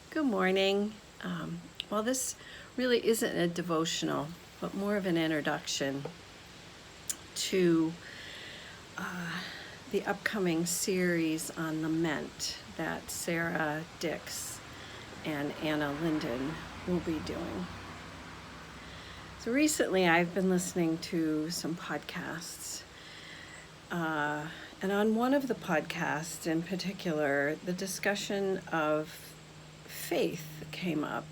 Good morning. Well, this really isn't a devotional, but more of an introduction to the upcoming series on lament that Sarah Dix and Anna Linden will be doing. So recently I've been listening to some podcasts, and on one of the podcasts in particular, the discussion of faith came up.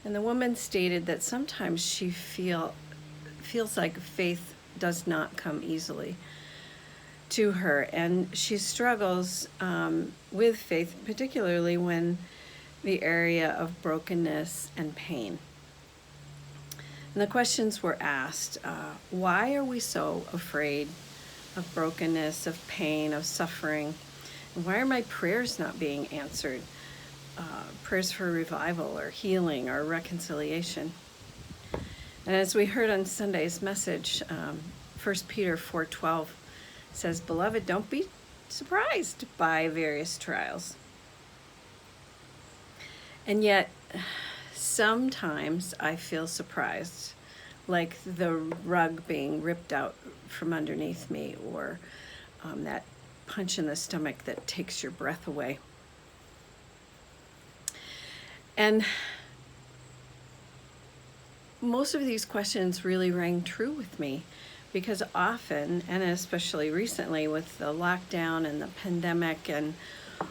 And the woman stated that sometimes she feels like faith does not come easily to her, and she struggles with faith, particularly when the area of brokenness and pain. And the questions were asked, why are we so afraid of brokenness, of pain, of suffering? And why are my prayers not being answered? Prayers for revival or healing or reconciliation. And as we heard on Sunday's message, 1 Peter 4:12 says, "Beloved, don't be surprised by various trials." And yet, sometimes I feel surprised, like the rug being ripped out from underneath me, or that punch in the stomach that takes your breath away. And most of these questions really rang true with me, because often, and especially recently with the lockdown and the pandemic and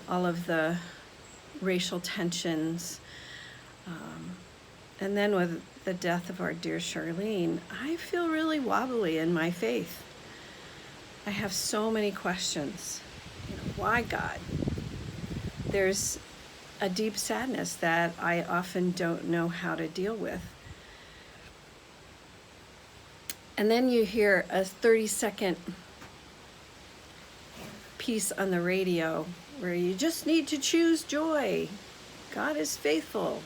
all of the racial tensions, and then with the death of our dear Charlene, I feel really wobbly in my faith. I have so many questions. Why, God? There's a deep sadness that I often don't know how to deal with. And then you hear a 30-second piece on the radio where you just need to choose joy. God is faithful.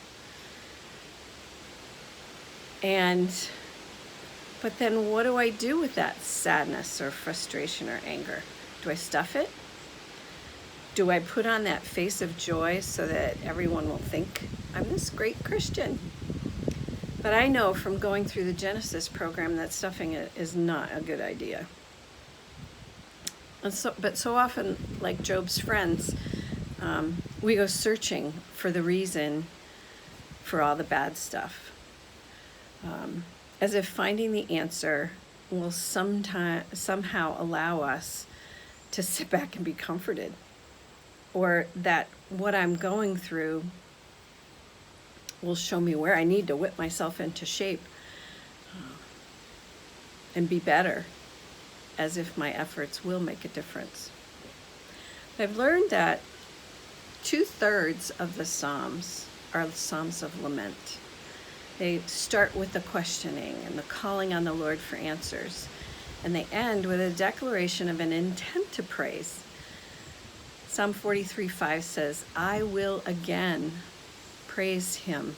But then what do I do with that sadness or frustration or anger? Do I stuff it? Do I put on that face of joy so that everyone will think I'm this great Christian? But I know from going through the Genesis program that stuffing it is not a good idea. But so often, like Job's friends, we go searching for the reason for all the bad stuff, as if finding the answer will somehow allow us to sit back and be comforted, or that what I'm going through will show me where I need to whip myself into shape and be better, as if my efforts will make a difference. I've learned that 2/3 of the Psalms are Psalms of lament. They start with the questioning and the calling on the Lord for answers, and they end with a declaration of an intent to praise. Psalm 43:5 says, "I will again praise him,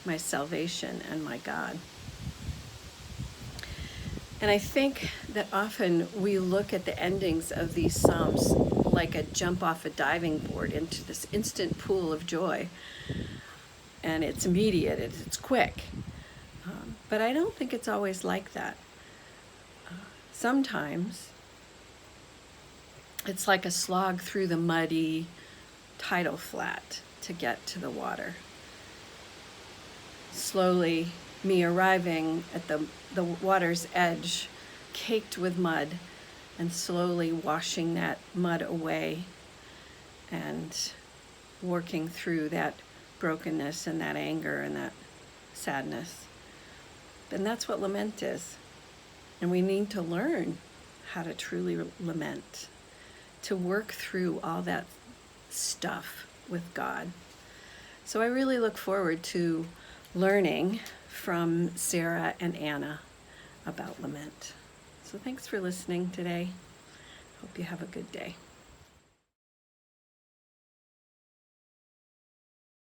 my salvation and my God." And I think that often we look at the endings of these Psalms like a jump off a diving board into this instant pool of joy. And it's immediate, it's quick. But I don't think it's always like that. Sometimes it's like a slog through the muddy tidal flat to get to the water. Slowly, me arriving at the water's edge, caked with mud, and slowly washing that mud away and working through that brokenness and that anger and that sadness. And that's what lament is. And we need to learn how to truly lament, to work through all that stuff with God. So I really look forward to learning from Sarah and Anna about lament. So thanks for listening today. Hope you have a good day.